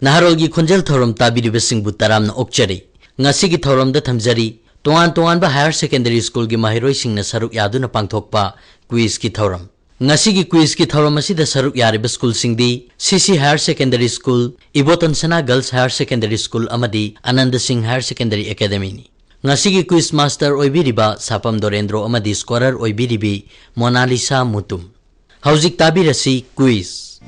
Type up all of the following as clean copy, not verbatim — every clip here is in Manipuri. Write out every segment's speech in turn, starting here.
Naharolgi Khonjel thorom tabiribasingbu taramna okchari ngasigi thoromda thamjari toan ba higher secondary school gi mahiroi singna saruk yaduna pangthokpa quiz ki thorom ngasigi quiz ki thorom asida saruk yariba school singdi CC Higher Secondary School Ibotonsana Girls Higher Secondary School amadi Ananda Singh Higher Secondary Academy ni ngasigi quiz master oibiriba Sapam Dorendro amadi scorer oibiribi Monalisha Mutum hauzik tabirasi quiz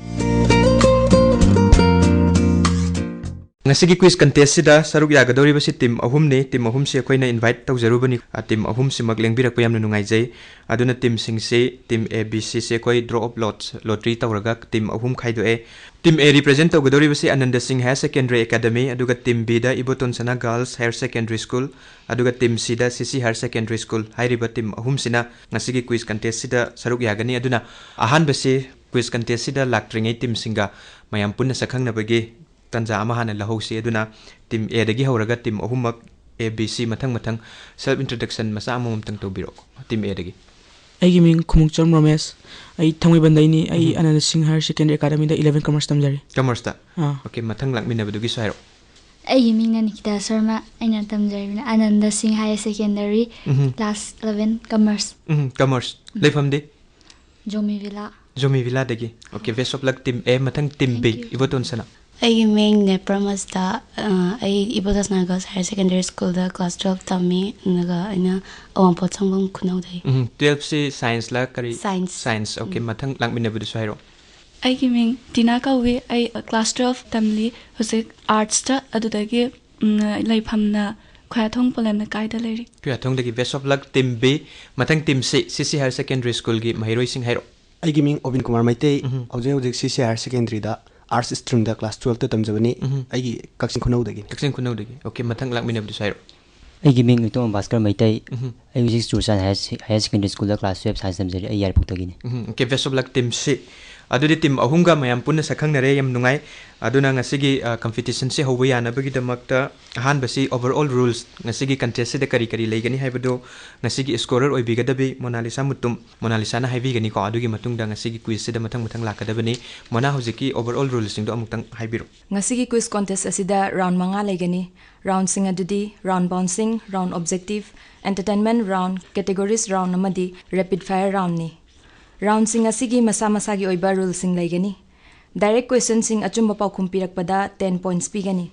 ngasigi quiz contest sida saruk yagadori basi team ahum ne team ahum se koina invite tawjarubani team ahum se maglengbirak ko yamna nungai jai aduna team sing se team ABC se koi draw up lottery tawraga team ahum khaido e team A represent tawgadori basi Ananda Singh Higher Secondary Academy aduga team B da Ibotonsana Girls Higher Secondary School aduga team C da CC Higher Secondary School hairiba team ahum sina ngasigi quiz contest sida saruk yagani aduna ahan basi quiz contest sida laktringai team singa mayam punna sakhangna bagi tanja amahana lahausi aduna team A dagi hauraga team ahumak ABC mathang self introduction masa amom tang tobiro team A dagi ai giming Khonjel Ramesh ai thangoi bandai ni ai Ananda Singh Higher Secondary Academy da 11 commerce tamjari commerce ta okay mathang lakmina badugi sairo ai giming na Nikita Sharma aina tamjari na Ananda Singh Higher Secondary class 11 commerce commerce lefam de Jomi Villa dagi okay best of luck team A mathang team B Ibotonsana I main nepramas da I Ibotonsana Girls Higher Secondary School da class 12 tammi naga ina awam pot sangbang kunau dai 12 se science la kari science okay mathang langmina budu sairo I giming Tina Kawi I class 12 tamli husik arts ta adudagi laifamna khwathong polemna kaida leri khwathong dagi best of luck team B mathang team C CC Higher Secondary School gi mahiroi sing hairo I giming Obin Kumar Maitei hojek CC Higher Secondary da arts stream da class 12 ta tamjabani ai kaksin khunau dagi okay mathang lakmina budu sairo ai giming ito Bhaskar Maitai ai music Susan Higher Secondary School da class 12 science tamjari ai yarpuk dagi ni okay best of luck team C adudi team ahunga mayam punna sakhangnare yam nungai aduna ngasigi competition se hoba yana bagi damakta han basi overall rules ngasigi contest de kari legani haibado ngasigi scorer oibigadabi Monalisha Mutum Monalisha na haibigani ko adugi matungda ngasigi quiz se da mathang lakadabani mona hojiki overall rules sing do amutang haibiro ngasigi quiz contest asida round manga legani round sing adudi round bouncing round objective entertainment round categories round amadi rapid fire round ni round sing asigi masa gi oiba rule sing legani direct question sing achumba paukhum pirakpada 10 points pigani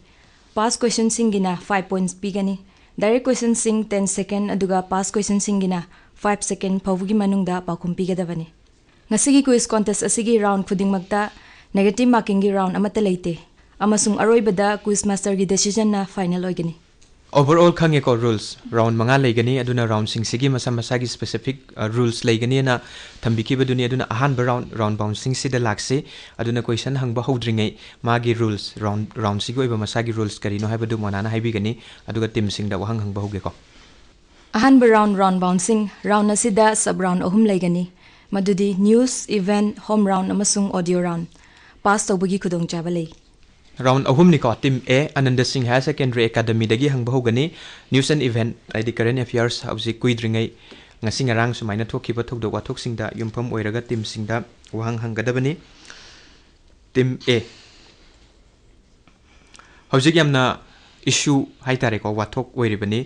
pass question sing gina 5 points pigani direct question sing 10 second aduga pass question sing gina 5 second phawugi manungda paukhum pigadabani ngasigi quiz contest asigi round khudingmakta negative marking gi round amata leite amasung aroibada quiz master gi decision na final oigani overall khange ko rules round manga legani aduna round sing sigi masa gi specific rules legani na thambiki baduni aduna ahan ba round bouncing sida lakse aduna question hangba hodringai magi rules round sigi oiba masa gi rules kari no haibadu monana haibigani aduga team sing da wahang hangba hoge ko ahan ba round bouncing round asida sub round ahum legani madudi news event home round amasung audio round pass tawbagi khudong chabalei round ahum ni ko team A Ananda Singh Higher Secondary Academy dagi hangba hogani news and event ID current affairs hausi kuidringai ngasi ngarang sumaina thokhiba thokdo wathok singda yumpham oiraga team singda wahang hangadabani team A hausi yamna issue haitare ko wathok oiribani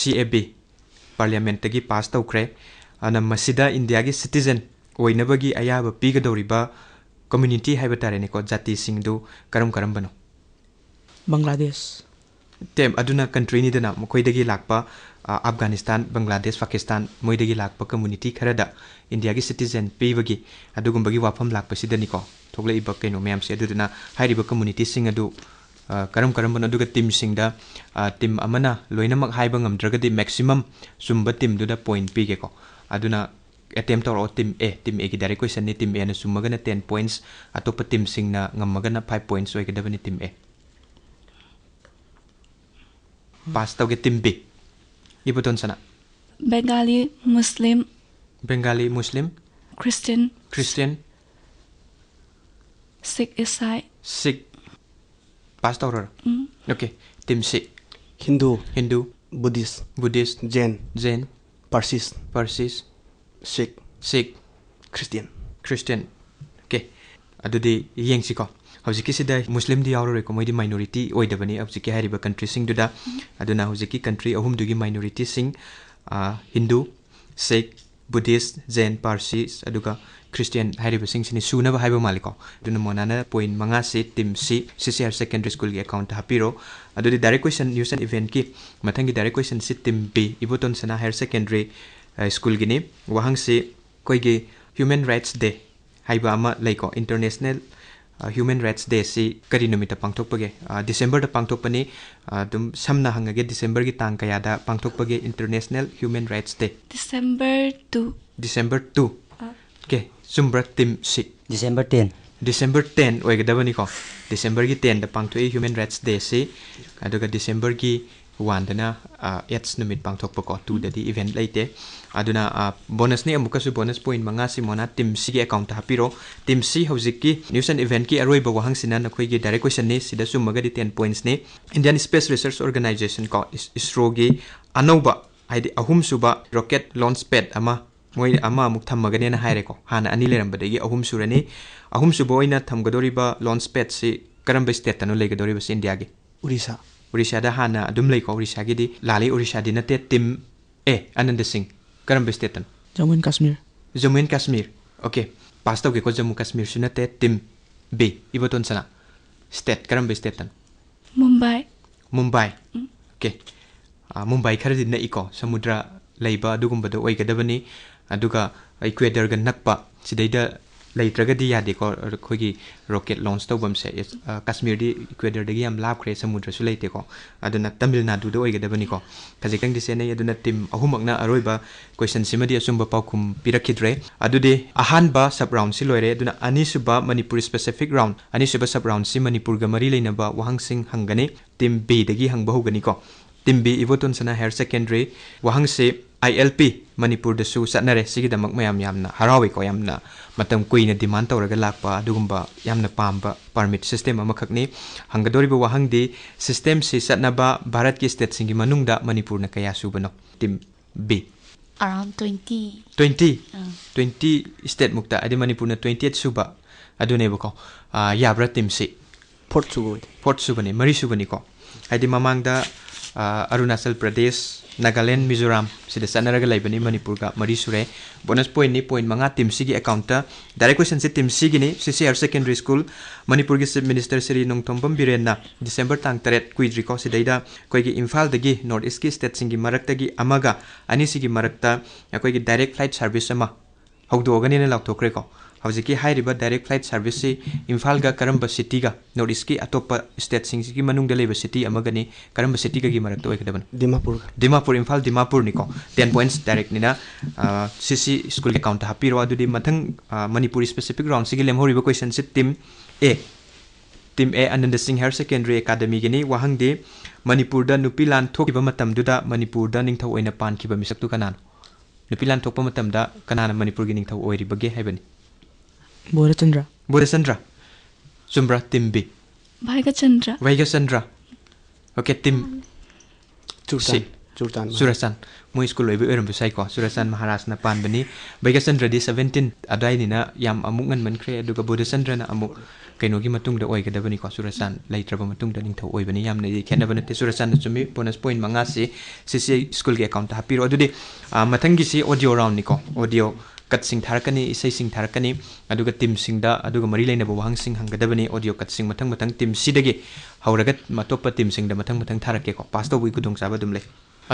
CAB parliament tagi pass tawkhre ana masida India gi citizen oinabagi ayaba pigadoriba community haibitare ne ko jati singdu karam bano Bangladesh tem aduna country ni dana mokoi dagi lakpa Afghanistan Bangladesh Pakistan moi dagi lakpa community kharada India gi citizen pebagi adugum bagi wafam lakpa sidani ko thogle iba kaino mem se aduna hairiba community sing adu karam bano aduga team singda team amana loinamak haiba ngamdragadi maximum sumba team duda point pige ko aduna attempt or team A ki direct question ni team A na sumaga na 10 points atopa team sing na ngamaga na 5 points so ikadaba ni team A pass tawge team B Ibotonsana Bengali Muslim Christian Sikh pass tawra okay team C Hindu Buddhist Jain Parsis Sikh Christian okay adudi yengsiko hojiki sida muslim di yauro ko moidi minority oidabani hojiki hariba country sing duda aduna hojiki country ahum dugi minority sing Hindu, Sikh, Buddhist, Jain, Parsi aduga Christian hariba sing sini suna ba haiba maliko aduna monana point manga se team C CCR secondary school gi account hapiro adudi direct question news and event ki mathangi direct question si team B Ibotonsana Hr secondary school gini wahang se koigi human rights day haiba ama laiko international human rights day si kari numita pangthokpage December da pangthokpani dum samna hangage December gi tang kaya da pangthokpage international human rights day December 2 okay sumbra tim si December 10 December 10 oigadabani ko December gi 10 da pangthoi human rights day si aduga December gi 1 dana 8 numit pangthokpa ko 2 da di event laite aduna bonus ni amuka su bonus point manga si mona team C gi account hapiro team C hojiki news and event ki aroi ba wahang sinan na khoi gi direct question ni sida sumaga di 10 points ni Indian Space Research Organization ko ISRO gi anoba haidi ahum suba rocket launch pad ama moi ama amuk thammaga ne na haire ko hana ani leram badagi ahum surani ahum subo ina thamgadori ba launch pad si karamba state tanu legadori ba India gi Orissa da hana adum lei ko Orissa gi di lali Orissa di na te team A Ananda Singh karamba state tan Jammu and Kashmir okay pass tau ke ko Jammu Kashmir suna te team B Ibotonsana state karamba state tan Mumbai okay Mumbai khari na iko samudra leiba dugumba do oigadabani aduga equator ga nakpa sidaida leitragadi yade ko khogi rocket launch tawbam se Kashmir di equator dagi am lab khre samudra su leite ko aduna Tamil Nadu do oigadabani ko kajikang di sene aduna team ahumakna aroiba question simadi asumba paukum pirakidre adude ahanba sub round si loire aduna anisuba Manipur specific round anisuba sub round si Manipur ga mari leinaba wahang sing hangane team B dagi hangba hogani ko team B Ibotonsana Hr secondary wahang se ILP Manipur da su satnare sigidamak mayam yamna harawi ko yamna matam kuina demand tawraga lakpa adugumba yamna pamba permit system amakhakni hangadoriba wahang di system si satnaba Bharat ki state singi manungda Manipur na kaya subano team B around 20 state mukta adi Manipur na 28 suba adune bako yabra team C fourth subani mari subani ko adi mamangda Arunachal Pradesh Nagaland Mizoram sida sanaraga laibani Manipur ga mari sure bonus point ni point manga team C gi account ta direct question se team C gi ni CCR secondary school Manipur gi chief minister Sri Nongthombam Birenna December tang 3 kuidri ko sidaida koi gi Imphal dagi north east ki state singi marakta gi amaga ani sigi marakta koi gi direct flight service ama hawdogani ne lakthokre ko hawjiki hairiba direct flight service si Imphal ga karamba city ga north east ki atopa state sing gi manung de leba city amagani karamba city ga gi marakta oikadaban Dimapur Imphal Dimapur niko 10 points direct nina CC school account hapiro adudi mathang Manipur specific round sigi lemhoriba question si team A Ananda Singh Hr secondary academy gini wahang de Manipur da nupilan thokiba matam duda Manipur da ningthau oina pan kiba misak tu kanan nupilan thokpa matam da kanana Manipur gi ningthau oiri bage haibani Bodhachandra Sumbra team B Vaigachandra okay team Surasan Moi school loibu erum bisai ko Surasan Maharaj na pan bani Vaigachandra di 17 adai ni na yam amungan man kre aduga Bodhachandra na amuk kainogi matung da oi kadabani ko Surasan laitraba matung da ningthau oi bani yam na di khenabana te Surasan na chumi bonus point manga si CC school ge account hapiro adudi mathangi si audio round ni ko audio kat sing tharakani isai sing tharakani aduga team sing da aduga mari laina ba wahang sing hangadabani audio kat sing mathang team C dagi hauragat matopa team sing da mathang tharake ko pass to bui kudong saba dum le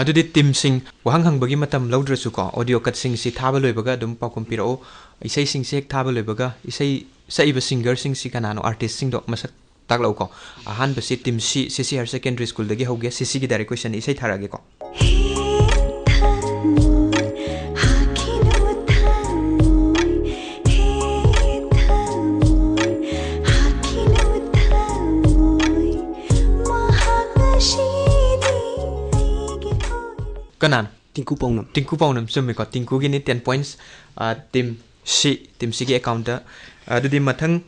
adudi team sing wahang hangbagi matam laudrasu ko audio kat sing si thaba loibaga dum pakum piro isai sing sek thaba loibaga isai saiba singer sing si kanano artist sing do masak taklau ko ahan ba si team C CCR secondary school dagi hoge CC gi direct question isai tharage ko kanan Tinku Paunam sumi ko tinku gini 10 points team C gi account adudi mathang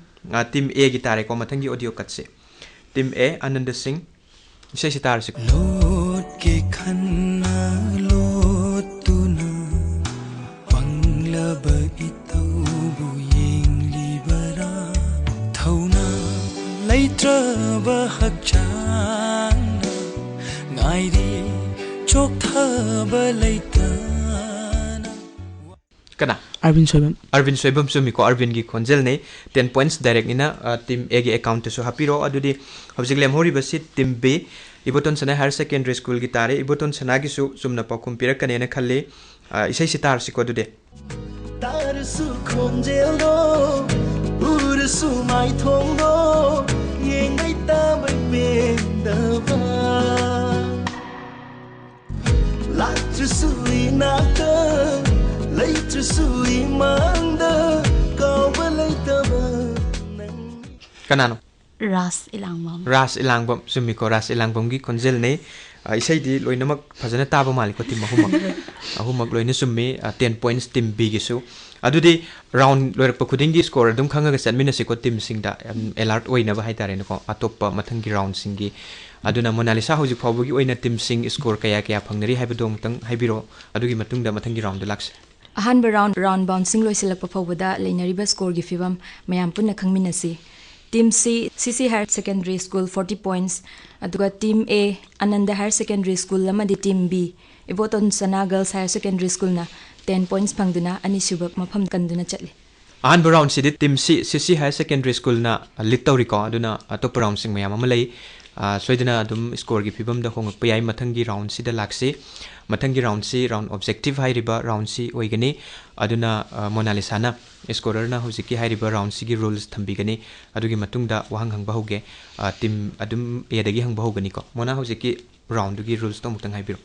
team A gi tare ko mathang gi audio kat se team A Ananda Singh isai si tar se lot ke khanna lot tuna pangla ba itau bu yeng libara ꯂꯩꯇ꯭ꯔꯕ ꯍꯛꯆꯥꯡꯅ ꯉꯥꯏꯔꯤ ꯆꯣꯛꯊꯕ ꯂꯩꯇꯅ Kana? Arvin Soibam. Arvin Soibam sumiko Arvin gi Khonjel ne 10 points direct nina team A gi account to so hapiro adudi hobjik lem hori basi team B Ibotonsana Higher Secondary School gi tare Ibotonsana gi su sumna pakum pirakane na khalle isai sitar siko dude Tarsu Khonjel do Ursu mai thong do yengai ta bai pendava Latsu inaka Latsu imanda kawa laitaba Kanano Ras Ilangbam. Ras Ilangbam sumiko Ras Ilangbam gi Khonjel ne isai di loinamak phajana taba maliko team ahumak loina summi 10 points team B gi su adudi round loirak khuding gi score dum khanga ga setmina siko team singda alert oina ba haitare nako atoppa mathangi round singi aduna Monalisha hoji phawgi oina team sing score kaya kaya phangnari haibadong tang haibiro adugi matungda mathangi round laks Ahanba round bouncing loisilakpa phawbada leinariba score gi fibam mayam punna khangminasi Team C CC Higher Secondary School 40 points aduga Team A Ananda Higher Secondary School lamadi Team B Ibotonsana Girls Higher Secondary School na 10 points phangduna ani suba mafam kanduna chatli Ahan round sidi Team C CC Higher Secondary School na lit tawriko aduna top round sing mayam amalai soidana adum score gi fibam da hongak payai mathangi round sida laksi mathangi round si round objective hairiba round si oigani aduna Monalisha na scorer na hojiki hairiba round si gi rules thambigani adugi matungda wahang hangba hoge team adum A dagi hangba hogani ko mona hojiki round gi rules to mutang haibiro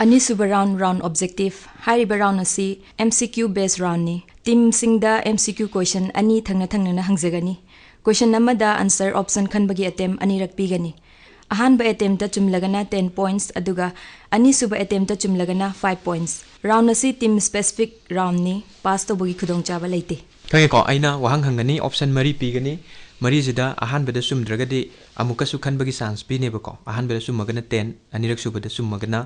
Ani suba round objective hairiba round asi MCQ based round ni team singda MCQ question ani thangna na hangjagani question namada answer option khanbagi attempt ani rakpigani Ahanba attempt ta chumlagana 10 points aduga ani suba attempt ta chumlagana 5 points round asi team specific round ni pass to bogi khudong chaba leite kange ko aina wahang hangani option mari pigani mari jida ahanbada sumdragadi amuka su khanbagi chance pi nebako ahanbada sumagana 10 anirak subada sumagana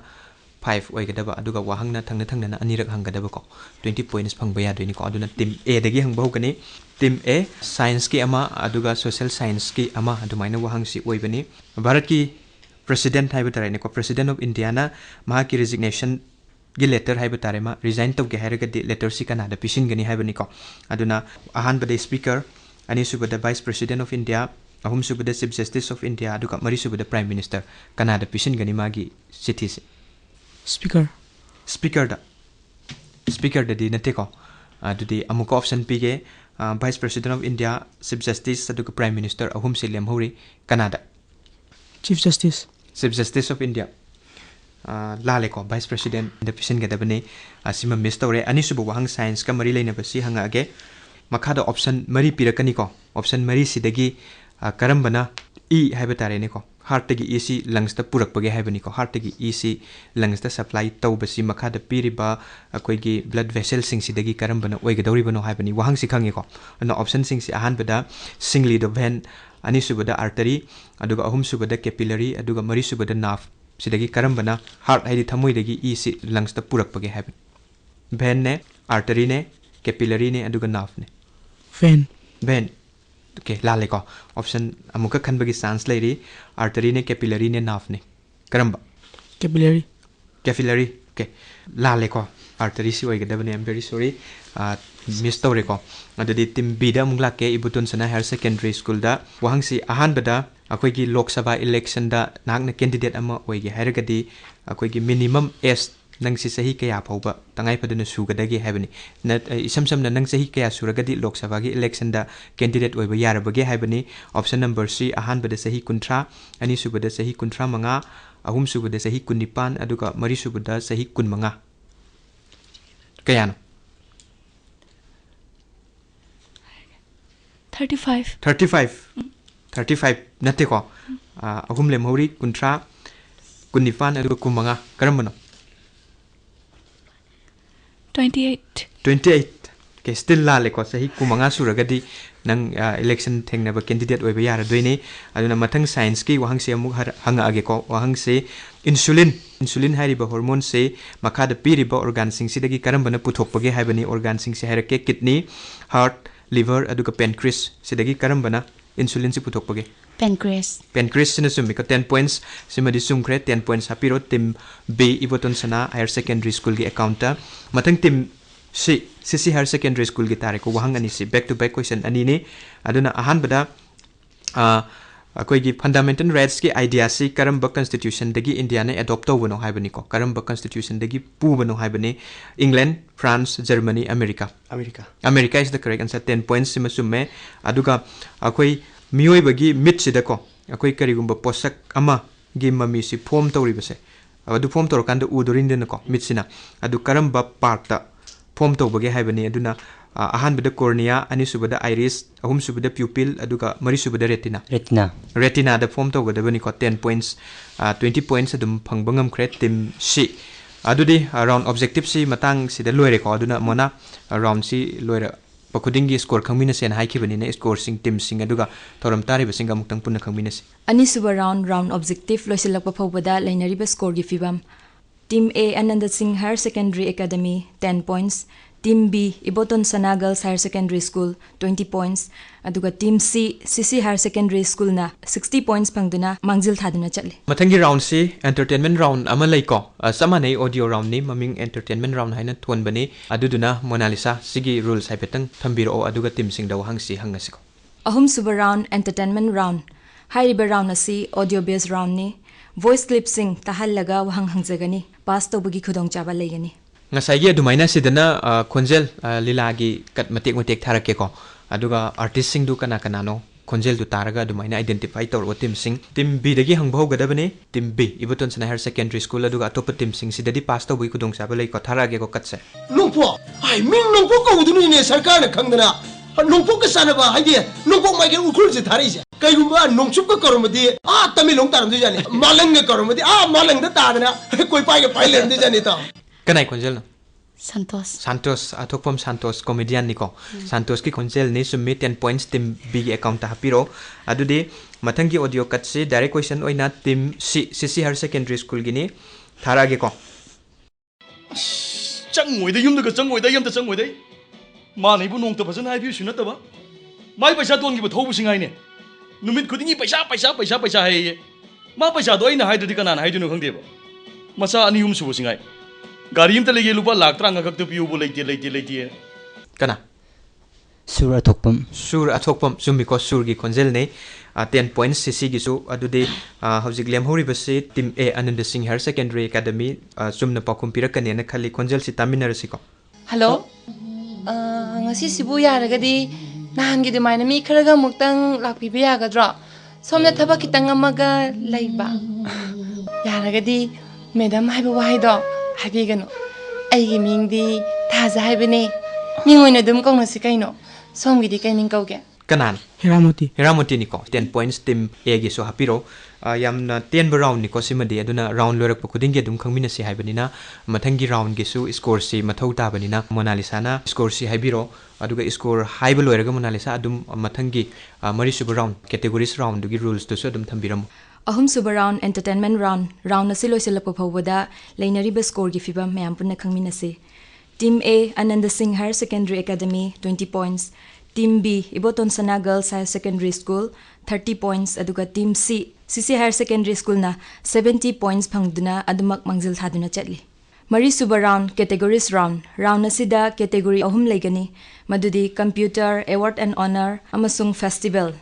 5 oigadaba aduga wahangna thangna anirak hanggadaba ko 20 points phangba yadoi ni ko aduna team A dagi hangba hogani team A science ki ama aduga social science ki ama adumaina wahang si oibani Bharat ki president haibutare ne ko president of India na maha ki resignation gi letter haibutare ma resign to ge hairaga di letter si kana da pisin gani haibani ko aduna ahan bade speaker ani subada vice president of India ahum subada chief justice of India aduga mari subada prime minister kana da pisin gani magi city speaker da di nate ko adudi amuka option pige vice president of India chief justice aduga prime minister ahum silem hori Canada Chief Justice of India lale ko vice president the pisin ga dabane asima miss tawre ani subu wahang science ka mari leina basi hanga age makha da option mari pirakani ko option mari sidagi karambana e haibatare ne ko heart gi ec lungs ta purak page haibani ko heart gi ec lungs ta supply taw basi makha da piriba akoi gi blood vessel sing sidagi karambana oiga dawri bano haibani wahang si khangi ko na option sing si ahan bada singly the vein ani subada artery aduga ahum subada capillary aduga mari subada nerve sidagi karambana heart haidi thamoi dagi ec lungs ta purak page haibani vein ne artery ne capillary ne aduga nerve ne vein okay lale ko option amuka khanbagi chance leiri artery ne capillary ne nerve ne karamba capillary okay lale ko artery si oiga dabane I'm very sorry miss tawre ko adadi team B da mungla ke Ibotonsana Higher Secondary School da wahang si ahan bada akoi gi Lok Sabha election da nakna candidate ama oigi hairagadi akoi gi minimum age nang si sahi kaya phauba tangai paduna sugadagi haibani na isam samna nang sahi kaya suragadi Lok Sabha gi election da candidate oiba yarabage haibani option number C ahan bada sahi kuntra ani subada sahi kuntra manga ahum subada sahi kunnipan aduga mari subada sahi kunmanga kayano 35 nate ko ahum lem hori kuntra kunnipan aduga kumanga karambano 28 ke still lale ko sahi kumanga suragadi nang election thengnaba candidate oiba yara doine aduna mathang science ki wahang se amuk hanga age ko wahang se insulin hairiba hormone se makha da piriba organ sing sidagi karambana puthokpage haibani organ sing se hairake kidney heart liver aduga pancreas sidagi karambana insulin si putok pagi pancreas sina sumi ko 10 points simadi sumkre 10 points hapiro tim B Ibotonsana Higher Secondary School gi account ta mathang tim C Higher Secondary School gi tare ko wahang ani si back to back question ani ni aduna ahan bada akoi gi fundamental rights ki idea si karamba constitution dagi India ne adopt to bono haibani ko karamba constitution dagi pu bono haibani England France Germany America is the correct answer 10 points sima summe aduga akoi mioi bagi mit sida ko akoi karigumba posak ama gi mami si form tawri base adu form tor kanda udorin den ko mit sina adu karamba part ta form to bagi haibani aduna ahan bada cornea ani subada iris ahum subada pupil aduga mari subada retina da form to gada bani ko 10 points 20 points adum phangbangam kre tim C adudi round objective si matang sida loire ko aduna mona round si loire pakudingi score khangmina sen haiki bani ne score sing team sing aduga thoram tari basinga muktang punna khangmina si ani suba round objective loisilak pa phobada lainari ba score gi fibam team A Ananda Singh Hr Secondary Academy 10 points team B Ibotonsana Higher Secondary School 20 points aduga team C Higher Secondary School na 60 points pangduna mangjil thaduna chatli mathangi round si entertainment round ama laiko samanei audio round ni maming entertainment round haina thon bani aduduna Monalisha sigi rules haipetang thambiro aduga team sing daw hangsi hangasiko ahum suba round entertainment round hairiba round asi audio based round ni voice clip sing tahallaga wahang hangjagani pass tobagi khudong chaba leigani ngasai adumaina sidana Khonjel lilagi kat matek tharake ko aduga artist sing du kana no Khonjel du taraga adumaina identify tor team sing team B dagi hangbau gadabane team B Ibotonsana Higher Secondary School aduga top team sing sidadi pass to bui kudong saba lei ko tharage ko katse nongpo ai ming nongpo ko uduni ne sarkar na khangdana nongpo ka sanaba haide nongpo mai ke ukhul se thari se kaigumba nongchup ka karomadi tamilong taram de jani malang ka karomadi malang da tadana koi pai ke pai len de jani ta kanai Khonjel no Santos athokpam Santos comedian niko Santos ki Khonjel ni summi 10 points team B account ta hapiro adudi mathangi audio cut se direct question oina team C Higher Secondary School gini tharage ko changoi da yum da changoi da yam da changoi dai ma nei bu nong ta bhajan hai bi suna ta ba mai paisa ton gi ba thobu singai ne numit khudingi paisa hai ma paisa do ina hai da kana hai dinu khangde ba masa ani yum su singai gari imta lege lupa lakh tranga khak tu piu bu leiti kana sur athokpam summi ko sur gi Khonjel ne 10 points cc gi su adude hojik lem hori base team A Ananda Singh Higher Secondary Academy sumna pakum pirakane na khali Khonjel si taminar si ko hello ngasi sibu yaragadi nahan gi dumaina mi kharaga muktang lakpi bi yagadro somna thaba kitang amaga laiba yaragadi madam haiba waido haibigano aigi mingdi thaza haibane ningoina dum kongna si kaino somgidi kaiming kauge kanan Hiramoti niko 10 points team A gi so hapiro yamna 10 round niko simadi aduna round lorak pakuding ge dum khangmina si haibanina mathangi round ge su score si mathau ta banina Monalisha na score si haibiro aduga score haiba loiraga Monalisha adum mathangi mari sub round categories round gi rules to so dum thambiram ahum suba round entertainment round asilo silap phawada lainari ba score gi fibam mayam punna khangmina se team A Ananda Singh Hr Secondary Academy 20 points team B Ibotonsana Higher Secondary School 30 points aduga team C Higher Secondary School na 70 points phangduna adumak mangjil thaduna chatli mari suba round categories round asida category ahum legani madudi computer award and honor amasung festival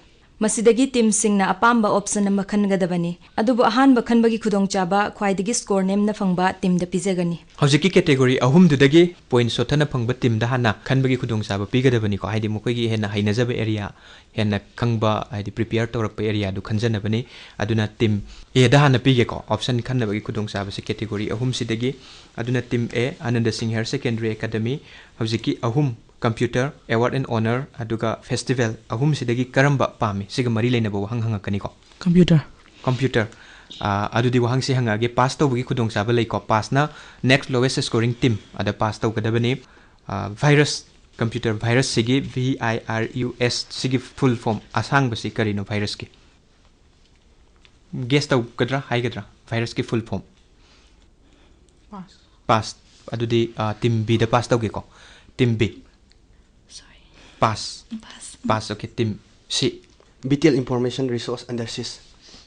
masidagi team sing na apamba option na khangadabani adubu ahan bakhanbagi khudong chaba khwaidagi score nem na phangba team da pizagani hojiki category ahum dudagi point sothana phangba team da hana khanbagi khudong chaba pigadabani ko haidi mukogi hena hainajaba area hena khangba haidi prepare torakpa area du khanjanabani aduna team A da hana pige ko option khanabagi khudong chaba se category ahum sidagi aduna team A Ananda Singh Hr Secondary Academy hojiki ahum computer award and honor aduga festival ahum sidagi karamba pami siga mari leina bo hang kani ko computer adudi wahang si hangage pass to bugi khudong saba lei ko pass na next lowest scoring team ada pass to gadabani virus computer virus sigi virus sigi full form asang basi karino virus ki guess to gadra hai gadra virus ki full form pass adudi team B da pass to ge ko team B pass okay team C Vital Information Resource Under SIS.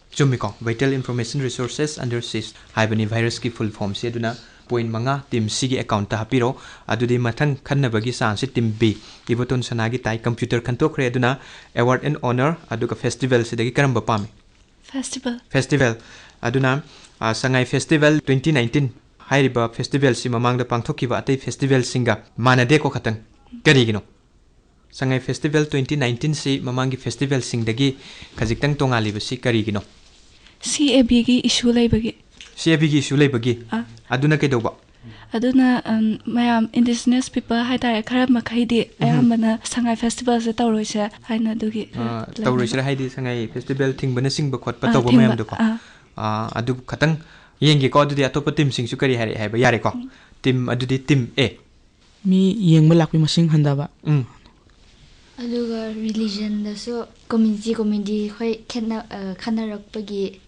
Chumiko, Vital Information Resources Under SIS. Haibani virus ki full form si aduna point manga team C gi account ta hapiro adudi mathang khannabagi chance team B Ibotonsana gi tai computer khantokre aduna award and honor aduga festival sidagi karamba pami festival aduna sangai festival 2019 hairiba festival si mamang da pangthokiba atai festival singa manade ko khatang karigino sangai festival 2019 si mamangi festival singdagi khajiktang tongali basi karigino CAB gi issue laibagi CAB gi issue laibagi aduna kaidoba aduna mayam indigenous people haitare khara makhaidi ayambana sangai festival se tawroise haina dugi tawroise haidi sangai festival thingbana singba khotpa tawba mayam do ko adu khatang yengi ko adudi atopa team sing su kari hari haiba yare ko team adudi team A mi yengba lakpi masing handaba aduga religion da so community khoi khanarakpagi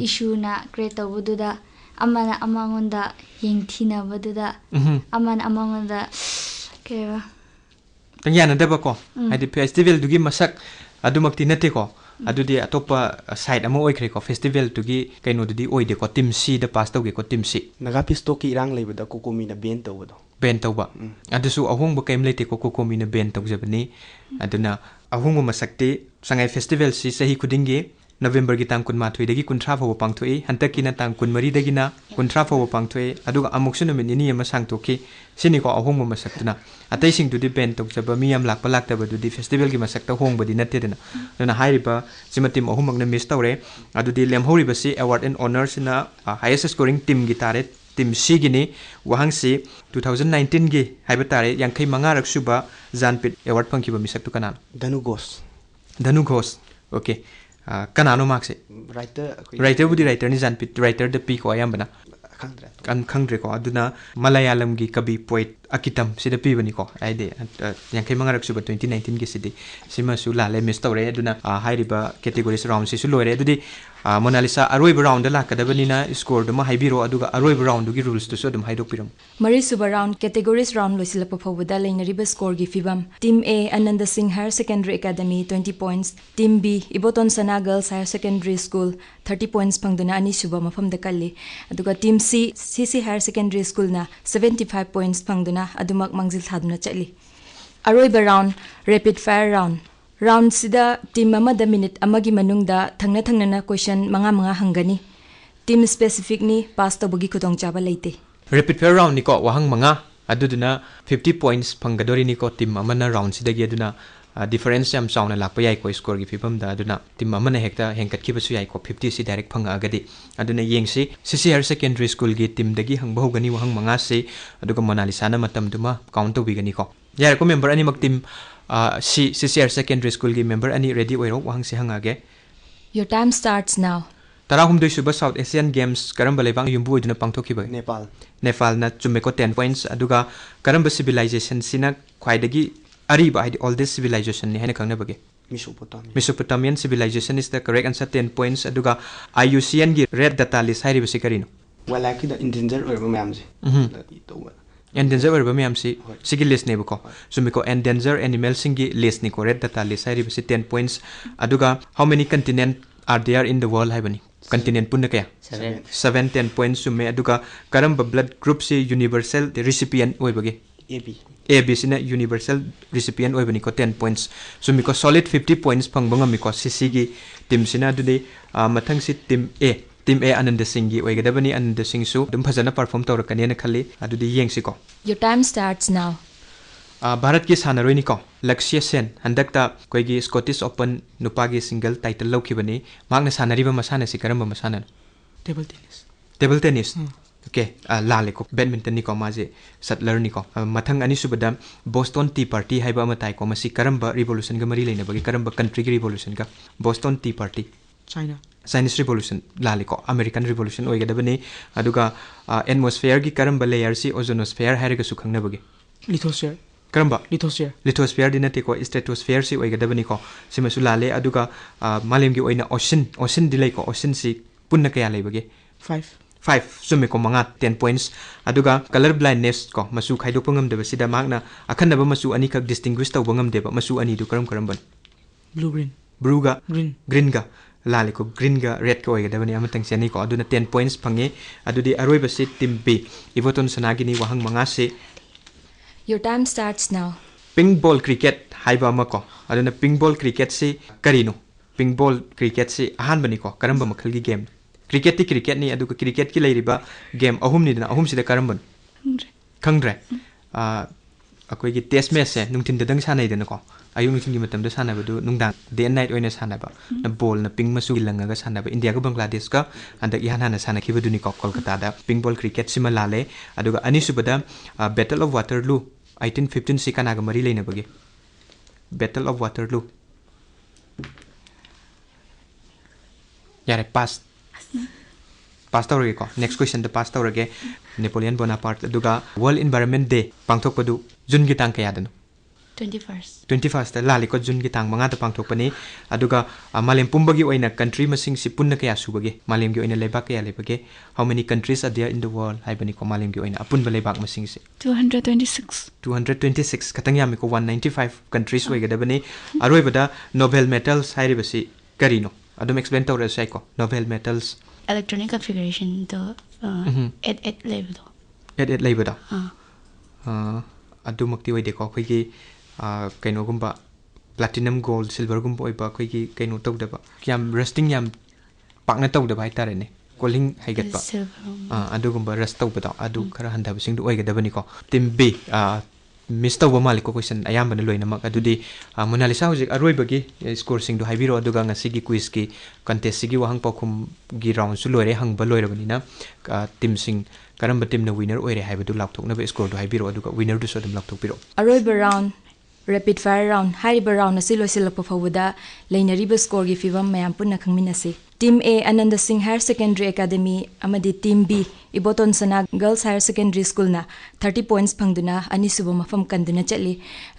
issue na create tawbuda amana amangonda yengthina baduda amana amangonda keva tangyana deba ko haidi festival dugi masak adumakti nate ko adudi atopa side amo oikhre ko festival dugi kaino dudi oide ko team C da pass tawge ko team C naga pisto ki irang leibada kokomi na ben tawdo ben tawba adusu ahongba kaim leite ko kokomi na ben tawjabani aduna ahongba masakte sangai festival si sahi kudinge November gi tang kun mathoi dagi kunthra phaw pangthoi hantaki na tang kun mari dagi na kunthra phaw pangthoi aduga amuksu no minini ama sangtoki sini ko ahongba masaktuna atai sing dudi ben tok jaba miyam lakpa lakta ba dudi festival gi masakta hongba di natte dena na hairiba simatim ahumang na miss tawre adudi lemhori basi award and honors na highest scoring team gi tare team C gi ni wahang si 2019 gi haiba tare yankai manga rak suba janpit award phangkiba misaktu kana Dhanu Ghosh okay kanano makse writer budi writer ni janpit writer the p ko ayam bana khangdre ko aduna malayalam gi kabi poet akitam sida pi bani ko aide yankai mangarak suba 2019 gi sidi sima su la le miss tawre aduna hairiba categories round si su loire adudi Monalisha aroi round la kadabani na score duma haibiro aduga aroi round gi rules to so dum haidok piram Mari suba round categories round loisila pawda lainariba score gi fibam team A Ananda Singh Hr Secondary Academy 20 points team B Ibotonsana Girls Higher Secondary School 30 points pangduna ani suba mafam da kalli aduga team C CC Higher Secondary School na 75 points pangduna adumak mangjil thaduna chali aroi round rapid fire round sida team amada minute amagi manungda thangna na question manga hangani team specific ni pass tawbagi khutong chaba leite rapid fire round ni ko wahang manga aduduna 50 points phangadori ni ko team amana round sidagi aduna difference yam sauna lakpa yai ko score gi fibam da aduna team amana hekta hengkat ki basu yai ko 50 si direct phanga agadi aduna yengsi CCR secondary school gi team dagi hang bahugani wahang manga se aduga Monalisha na matam duma count to bigani ko yar ko member ani mak team CCR secondary school gi member ani ready oiro wahang si hangage your time starts now tarahumdoi suba South Asian Games karamba lebang yumbu iduna pangthokiba Nepal na chumeko 10 points aduga karamba civilization sina khwaidagi ariba haidi oldest civilization ni hena khangna bage Mesopotamian civilization is the correct answer 10 points aduga IUCN gi red data list hairi basi karino wala ki the endangered or mamji endangered or mamsi sigi list ne bako sumiko endangered animal singi list ni ko red data list hairi basi 10 points aduga how many continent are there in the world haibani continent punna kaya 7 10 points sume aduga karamba blood group si universal recipient oibage AB sina universal recipient oibani ko 10 points sumiko solid 50 points phangbanga miko CC gi team sina dudi mathang si team A Ananda Singh gi oigadabani Ananda Singh su dum phajana perform tawrakani na khalli adudi yengsi ko your time starts now Bharat ki sanaroi ni ko Lakshya Sen handakta koi gi Scottish Open nupa gi single title laukibani magna sanariba masana si karamba masana table tennis okay lale ko badminton ni ko maje satler ni ko mathang ani subada Boston Tea Party haiba matai ko masi karamba revolution ga mari leina bagi karamba country gi revolution ga Boston Tea Party Chinese Revolution lale ko American Revolution oigadabani aduga atmosphere gi karamba layer si ozonosphere hairiga su khangna bagi lithosphere karamba lithosphere dinate ko stratosphere si oigadabani ko simasu lale aduga malem gi oina ocean dilai ko ocean si punna kaya leibage 5 sume ko manga 10 points aduga color blindness ko masu khaidok pangam deba sida magna akhanaba masu ani khak distinguish taw bangam deba masu ani du karam ban ब्रू गा Green. ग्रीन गा लाले को ग्रीन गा रेड का ओइगदबनी अमतंग सेनी को अदुना 10 points फंगे अदुदी अरोइब से टीम बी इबोटोनसना गिनी वहंग मंगा से Your time starts now. Pink ball cricket हाइबा अमको अदुना पिंक बॉल क्रिकेट से करीनो पिंक बॉल क्रिकेट से अहान बनी को करम मखल की गेम क्रिकेट ती क्रिकेट नहीं अदुका क्रिकेट की लेरिबा गेम अहुम नि अहुम सिदा करम बन खंग्रे अकोई की टेस्ट मैच से नुंथिन दंग सानै दन को अयु नुंथिन की मतम द सानाबदु नुंदांग डे एंड नाइट ओइना सानाबा न बॉल न पिंक मसु लंगा सानाबा इंडिया का बांग्लादेश का अंद इहान हाना साना खिबदुनी को कोलकाता दा पिंक बॉल क्रिकेट सिमा लाले अदुगा अनिसुबदा बैटल ऑफ वाटरलू 1815 से कनागा मरी लेना बगे बैटल ऑफ वाटरलू यारे पास तौरगे को नेक्स्ट क्वेश्चन द पास तौरगे नेपोलियन बोनापार्ट दुगा वर्ल्ड एनवायरनमेंट डे पांगथोकपदु जुन की तांग कयादनु 21st लाले को जुन की तांग मंगा त पांगथोकपने अदुगा मालेम पुंबगी ओइना कंट्री मसिंग सि पुन्ना कया सुबगे मालेम की ओइना लेबाक कया लेबगे how many countries are there in the world हाइबनी को मालेम की ओइना अपुन लेबाक मसिंग से 226 खतंग यामी को 195 कंट्रीज ओइगदबने अरोइबदा नोबेल मेडल्स हाइरिबसि करिनो अदुम एक्सप्लेन तौर psycho Nobel medals electronic configuration to 8 level 8 level adu makti oide ko khoi ki kaino gumba platinum gold silver gumba oiba khoi ki kaino tawdaba kyam rusting yam pakna tawdaba hai tare ne calling haigat ba adu gumba rust tawbada adu khara handab sing du oigadabani ko team b miss tawba malik ko question ayam bana loina mak adudi monalisa hojik aroibagi score sing du haibiro aduga ngasi gi quiz ki contest gi wahang pakhum gi round su loire hang ba loirabani na team sing karamba team na winner oire haibadu lapthokna ba score du haibiro aduga winner du so dum lapthokpiro Aroiba round rapid fire round hariba round asi loisilakpa fawda leinariba score gi fibam mayam punna khangminasi Team A Ananda Singh Hr Secondary Academy amadi Team B Ibotonsana Girls Higher Secondary School na 30 points phangduna anisuba mafam kanduna chatli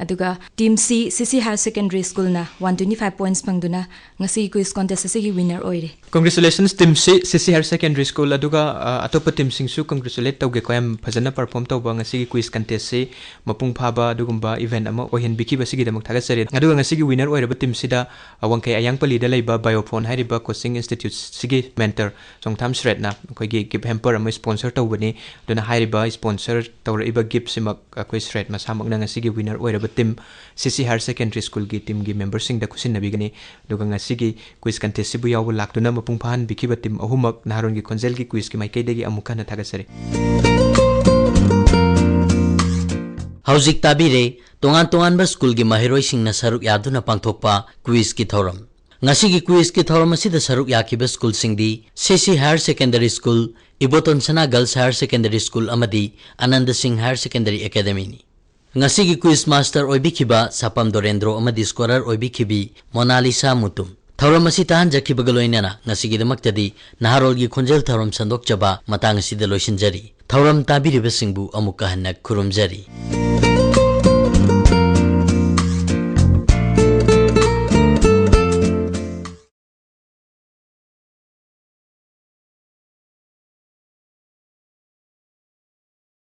aduga Team C CC Higher Secondary School na 125 points phangduna ngasi quiz contest asigi winner oire Congratulations Team C CC Higher Secondary School aduga atopa team singsu congratulate tawge ko yam phajana perform tawba ngasi quiz contest se mapung phaba adugumba event ama ohen biki basigi damak thagasare aduga ngasi winner oire ba team sida awangkai ayang pali da leiba biophone hariba coaching institute sigi mentor songtham shred na koi gi gift hamper ama sponsor tawbani duna hairiba sponsor tawra iba gift simak koi shred ma samak na ngasi gi winner oiraba team CC Higher Secondary School gi team gi member sing da khusin nabigani duga ngasi gi quiz contest sibu yaw laktuna mapung phan bikiba team ahumak Naharolgi Khonjel gi quiz gi maikei degi amuka na thagasare Hauzik tabire tongan ba school gi mahiroi sing na saruk yaduna pangthokpa quiz ki thoram ngasi gi quiz ki thoram asida saruk yakiba school sing di CC Higher Secondary School Ibotonsana Girls Higher Secondary School amadi Ananda Singh Higher Secondary Academy ni ngasi gi quiz master oibikiba Sapam Dorendro amadi scorer oibikibi Monalisha Mutum thoram asi tan jakiba galoinana ngasi gi damaktadi Naharolgi Khonjel thoram sandok chaba matang asida loisinjari thoram tabiriba singbu amuka hanak khurumjari